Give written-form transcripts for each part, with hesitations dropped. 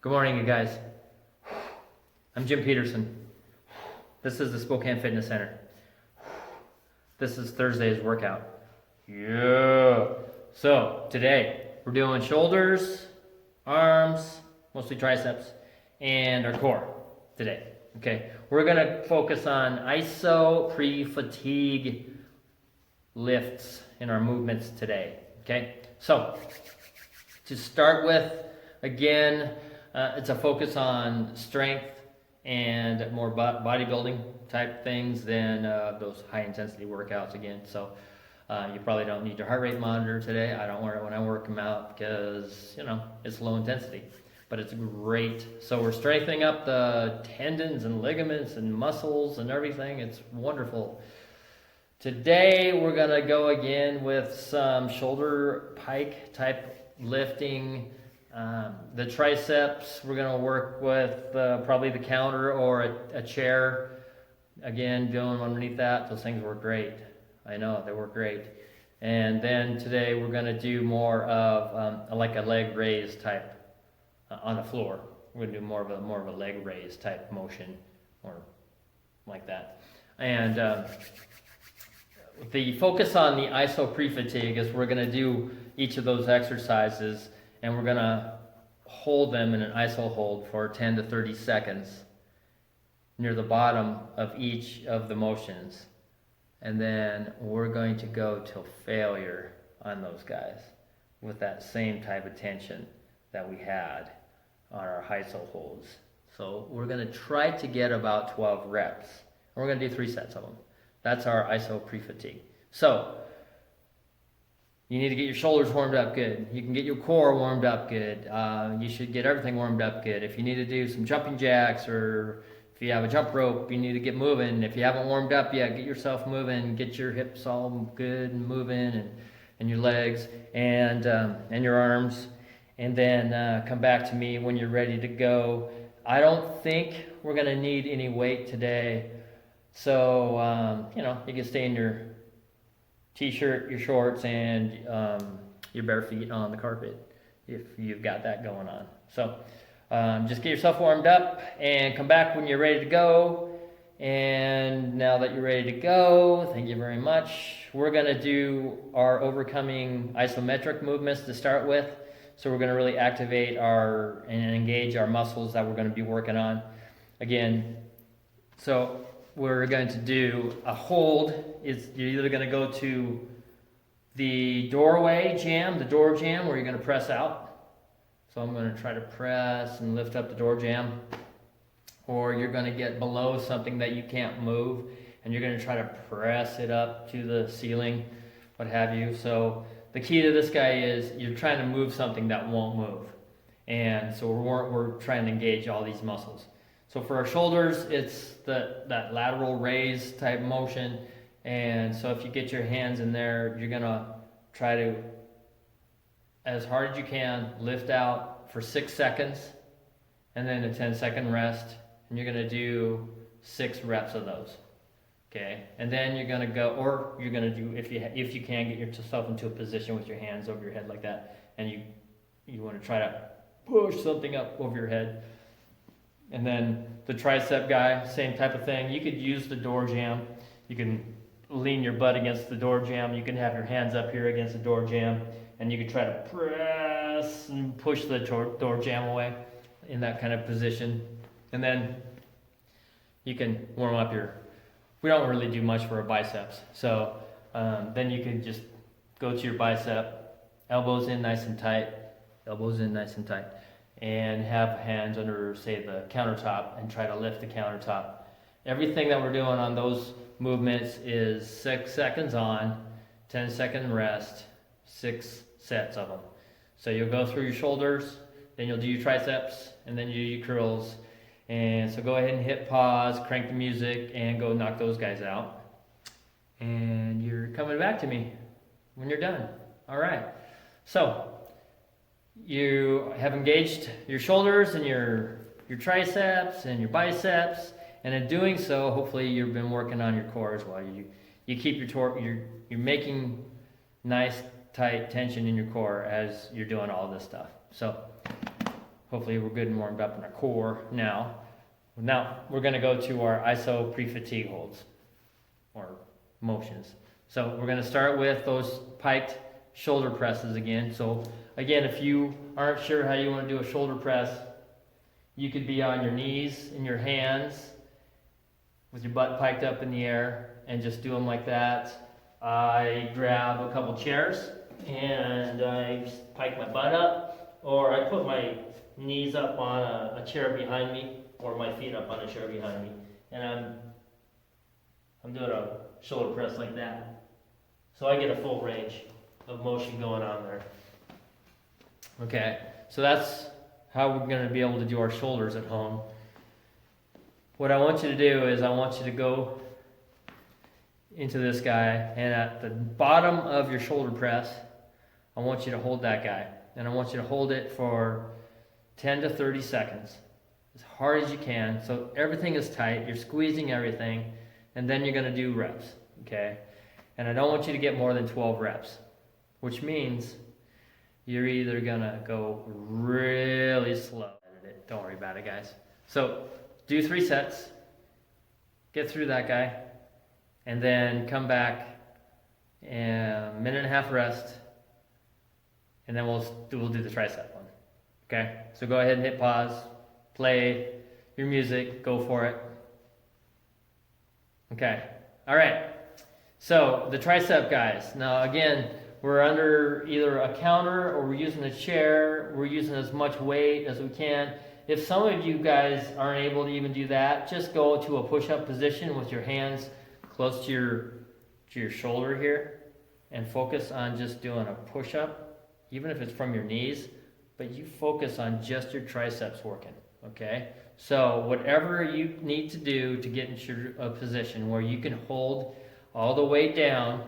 Good morning, you guys. I'm Jim Peterson. This is the Spokane Fitness Center. This is Thursday's workout. Yeah. So today we're doing shoulders, arms, mostly triceps, and our core today. Okay. We're gonna focus on iso pre-fatigue lifts in our movements today. Okay. So to start with, again, it's a focus on strength and more bodybuilding type things than those high intensity workouts again. So you probably don't need your heart rate monitor today. I don't wear it when I work them out because, it's low intensity, but it's great. So we're strengthening up the tendons and ligaments and muscles and everything. It's wonderful. Today we're gonna go again with some shoulder pike type lifting. The triceps, we're going to work with probably the counter or a chair. Again, doing underneath that. Those things work great. I know, they work great. And then today we're going to do more of like a leg raise type on the floor. We're going to do more of a leg raise type motion or like that. And the focus on the iso pre-fatigue is we're going to do each of those exercises and we're going to hold them in an iso hold for 10 to 30 seconds near the bottom of each of the motions. And then we're going to go till failure on those guys with that same type of tension that we had on our iso holds. So we're going to try to get about 12 reps. And we're going to do 3 sets of them. That's our iso pre-fatigue. So you need to get your shoulders warmed up good. You can get your core warmed up good. You should get everything warmed up good. If you need to do some jumping jacks or if you have a jump rope, you need to get moving. If you haven't warmed up yet, get yourself moving. Get your hips all good and moving and your legs and your arms. And then come back to me when you're ready to go. I don't think we're going to need any weight today. So, you can stay in your t-shirt, your shorts, and your bare feet on the carpet if you've got that going on. So just get yourself warmed up and come back when you're ready to go. And now that you're ready to go, thank you very much. We're going to do our overcoming isometric movements to start with. So we're going to really activate and engage our muscles that we're going to be working on. Again, so we're going to do a hold. You're either going to go to the doorway jam, the door jam, where you're going to press out. So I'm going to try to press and lift up the door jam. Or you're going to get below something that you can't move, and you're going to try to press it up to the ceiling, what have you. So the key to this guy is you're trying to move something that won't move. And so we're trying to engage all these muscles. So for our shoulders, it's that lateral raise type motion. And so if you get your hands in there, you're going to try to, as hard as you can, lift out for 6 seconds and then a 10-second rest. And you're going to do 6 reps of those. Okay. And then you're going to go, or you're going to do, if you can, get yourself into a position with your hands over your head like that. And you want to try to push something up over your head. And then the tricep guy, same type of thing. You could use the door jam. You can lean your butt against the door jam. You can have your hands up here against the door jam. And you can try to press and push the door jam away in that kind of position. And then you can warm up we don't really do much for our biceps. So then you can just go to your bicep, elbows in nice and tight, elbows in nice and tight. And have hands under, say, the countertop and try to lift the countertop. Everything that we're doing on those movements is 6 seconds on, 10-second rest, 6 sets of them. So you'll go through your shoulders, then you'll do your triceps, and then you do your curls. And so go ahead and hit pause, crank the music, and go knock those guys out. And you're coming back to me when you're done. All right. So you have engaged your shoulders and your triceps and your biceps, and in doing so, hopefully you've been working on your core as well. You keep you're making nice tight tension in your core as you're doing all this stuff. So Hopefully we're good and warmed up in our core now. Now we're going to go to our iso pre-fatigue holds or motions. So we're going to start with those piked shoulder presses again. So again, if you aren't sure how you want to do a shoulder press, you could be on your knees in your hands with your butt piked up in the air and just do them like that. I grab a couple chairs and I pike my butt up, or I put my knees up on a chair behind me, or my feet up on a chair behind me, and I'm doing a shoulder press like that. So I get a full range of motion going on there. Okay, so that's how we're going to be able to do our shoulders at home. What I want you to do is I want you to go into this guy, and at the bottom of your shoulder press, I want you to hold that guy. And I want you to hold it for 10 to 30 seconds, as hard as you can. So everything is tight, you're squeezing everything, and then you're going to do reps, okay? And I don't want you to get more than 12 reps, which means you're either going to go really slow. Don't worry about it, guys. So do 3 sets, get through that guy, and then come back and 1.5 minute rest, and then we'll do the tricep one. Okay? So go ahead and hit pause, play your music, go for it. Okay. All right. So the tricep, guys. Now again, we're under either a counter or we're using a chair. We're using as much weight as we can. If some of you guys aren't able to even do that, just go to a push-up position with your hands close to your shoulder here and focus on just doing a push-up, even if it's from your knees, but you focus on just your triceps working, okay? So whatever you need to do to get into a position where you can hold all the way down,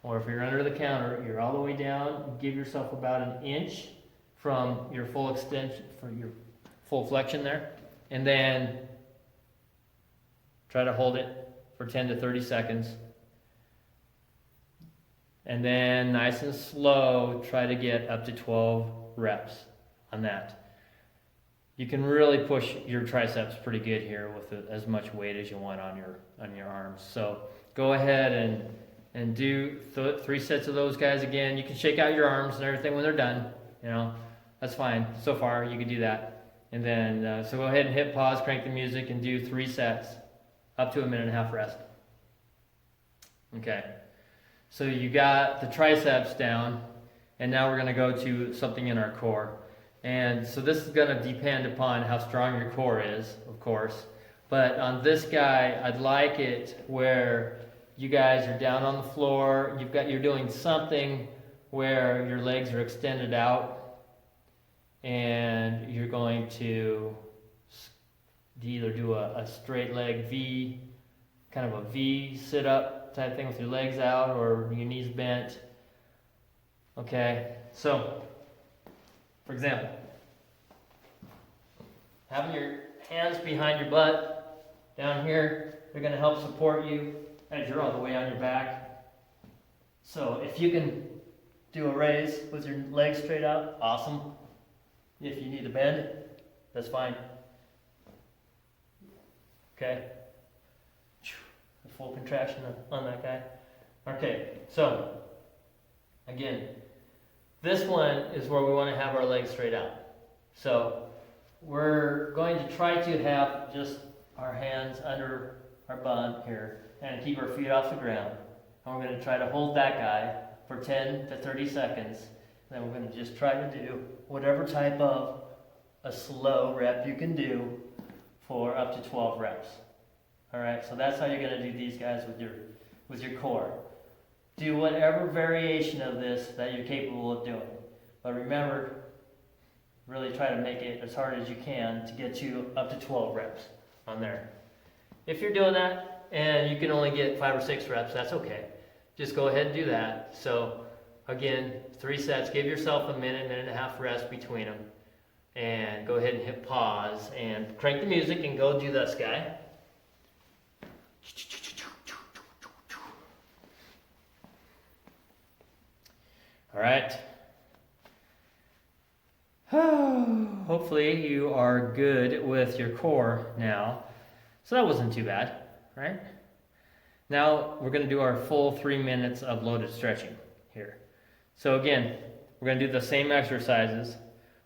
or if you're under the counter, you're all the way down, give yourself about 1 inch from your full extension, for your full flexion there, and then try to hold it for 10 to 30 seconds. And then nice and slow, try to get up to 12 reps on that. You can really push your triceps pretty good here with as much weight as you want on your arms. So go ahead and do 3 sets of those guys again. You can shake out your arms and everything when they're done. You know, that's fine. So far, you can do that. And then, so go ahead and hit pause, crank the music, and do 3 sets. Up to 1.5 minute rest. Okay, so you got the triceps down, and now we're going to go to something in our core. And so this is going to depend upon how strong your core is, of course. But on this guy, I'd like it where you guys are down on the floor. You're doing something where your legs are extended out, and you're going to either do a straight leg V, kind of a V sit up type thing with your legs out or your knees bent. Okay, so for example, having your hands behind your butt down here, they're going to help support you as you're all the way on your back. So if you can do a raise with your legs straight out, awesome. If you need to bend, that's fine. Okay, a full contraction on that guy. Okay, so again, this one is where we want to have our legs straight out. So we're going to try to have just our hands under our bum here and keep our feet off the ground. And we're going to try to hold that guy for 10 to 30 seconds. Then we're going to just try to do whatever type of a slow rep you can do for up to 12 reps. All right, so that's how you're going to do these guys with your core. Do whatever variation of this that you're capable of doing. But remember, really try to make it as hard as you can to get you up to 12 reps on there. If you're doing that and you can only get 5 or 6 reps, that's okay. Just go ahead and do that. So again, 3 sets. Give yourself a minute, 1.5 minute rest between them. And go ahead and hit pause and crank the music and go do this guy. All right. hopefully you are good with your core now. So that wasn't too bad, right? Now we're going to do our full 3 minutes of loaded stretching here. So again, we're going to do the same exercises,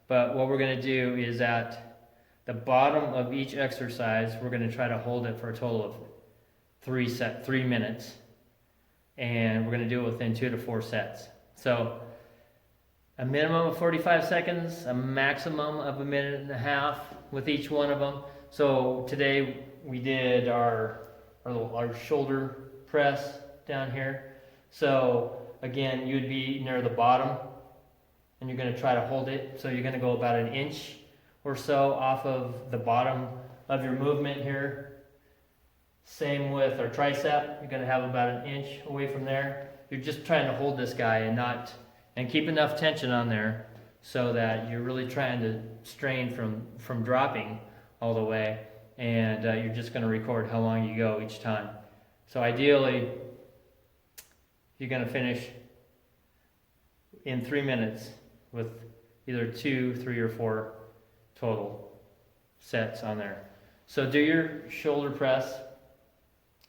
but what we're going to do is at the bottom of each exercise, we're going to try to hold it for a total of 3 minutes, and we're going to do it within 2 to 4 sets. So a minimum of 45 seconds, a maximum of 1.5 minutes with each one of them. So today we did our shoulder press down here. So again, you'd be near the bottom and you're going to try to hold it. So you're going to go about 1 inch or so off of the bottom of your movement here. Same with our tricep. You're going to have about 1 inch away from there. You're just trying to hold this guy and keep enough tension on there so that you're really trying to strain from dropping all the way, and you're just going to record how long you go each time. So ideally, you're going to finish in 3 minutes with either 2, 3, or 4 total sets on there. So do your shoulder press,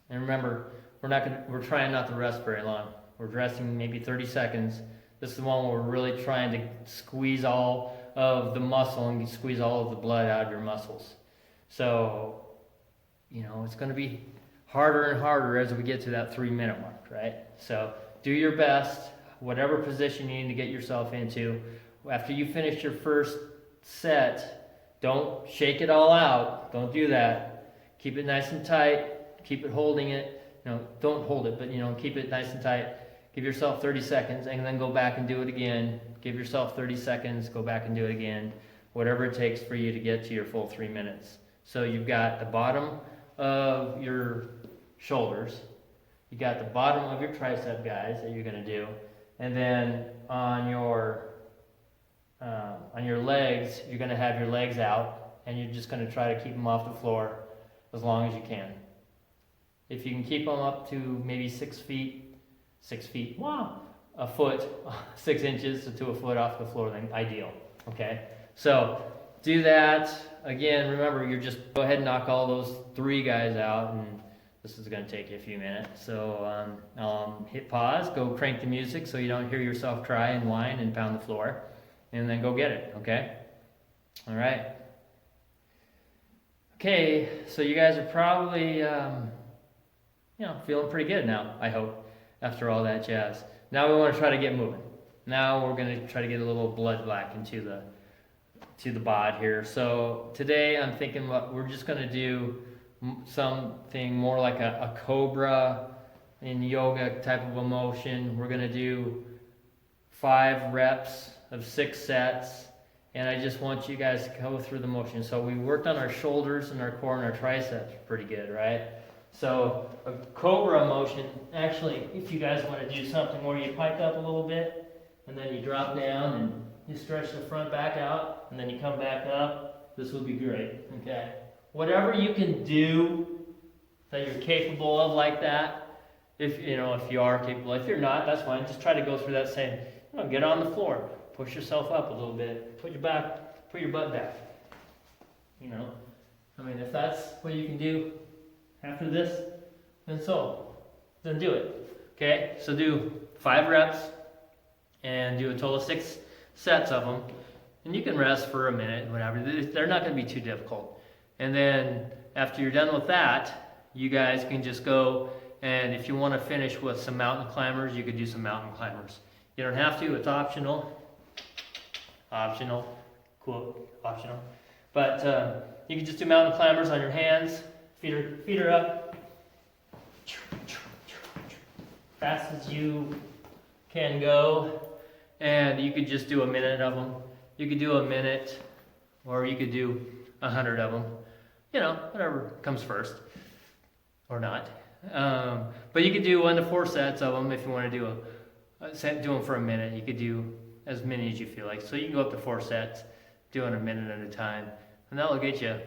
and remember, we're trying not to rest very long. We're resting maybe 30 seconds. This is the one where we're really trying to squeeze all of the muscle and squeeze all of the blood out of your muscles. So, it's going to be harder and harder as we get to that 3 minute mark, right? So do your best, whatever position you need to get yourself into. After you finish your first set, don't shake it all out. Don't do that. Keep it nice and tight. Keep it holding it. Don't hold it, but keep it nice and tight. Give yourself 30 seconds and then go back and do it again. Give yourself 30 seconds, go back and do it again. Whatever it takes for you to get to your full 3 minutes. So you've got the bottom of your shoulders. You got the bottom of your tricep guys that you're going to do. And then on your legs, you're going to have your legs out and you're just going to try to keep them off the floor as long as you can. If you can keep them up to maybe 6 feet, wow, a foot, 6 inches to a foot off the floor, then ideal, okay? So do that. Again, remember, you just go ahead and knock all those 3 guys out, and this is going to take you a few minutes. So hit pause, go crank the music so you don't hear yourself cry and whine and pound the floor, and then go get it, okay? All right. Okay, so you guys are probably, feeling pretty good now, I hope, after all that jazz. Now we want to try to get moving. Now we're going to try to get a little blood back into the bod here. So today I'm thinking we're just going to do something more like a cobra in yoga type of a motion. We're going to do 5 reps of 6 sets, and I just want you guys to go through the motion. So we worked on our shoulders and our core and our triceps pretty good, right? So a cobra motion, actually, if you guys want to do something where you pike up a little bit, and then you drop down and you stretch the front back out, and then you come back up, this would be great, okay? Whatever you can do that you're capable of like that, if you are capable. If you're not, that's fine. Just try to go through that same, get on the floor, push yourself up a little bit, put your butt back. If that's what you can do after this, then do it. Okay, so do 5 reps and do a total of 6 sets of them, and you can rest for a minute, whatever. They're not going to be too difficult. And then after you're done with that, you guys can just go, and if you want to finish with some mountain climbers, you could do some mountain climbers. You don't have to, it's optional, quote, optional. But you can just do mountain climbers on your hands, feet are up, fast as you can go, and you could just do a minute of them. You could do a minute, or you could do 100 of them. Whatever comes first, or not. But you could do 1 to 4 sets of them if you want to do do them for a minute. You could do as many as you feel like. So you can go up to 4 sets, doing a minute at a time, and that'll get you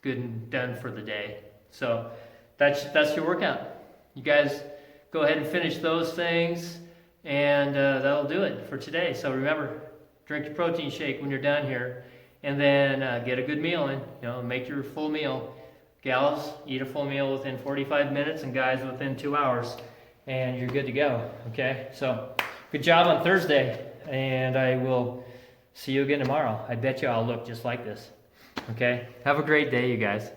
good and done for the day. So that's your workout. You guys go ahead and finish those things, and that'll do it for today. So remember, drink your protein shake when you're done here, and then get a good meal in. You know, make your full meal. Gals, eat a full meal within 45 minutes, and guys within 2 hours, and you're good to go. Okay, so good job on Thursday, and I will see you again tomorrow. I bet you I'll look just like this. Okay, have a great day, you guys.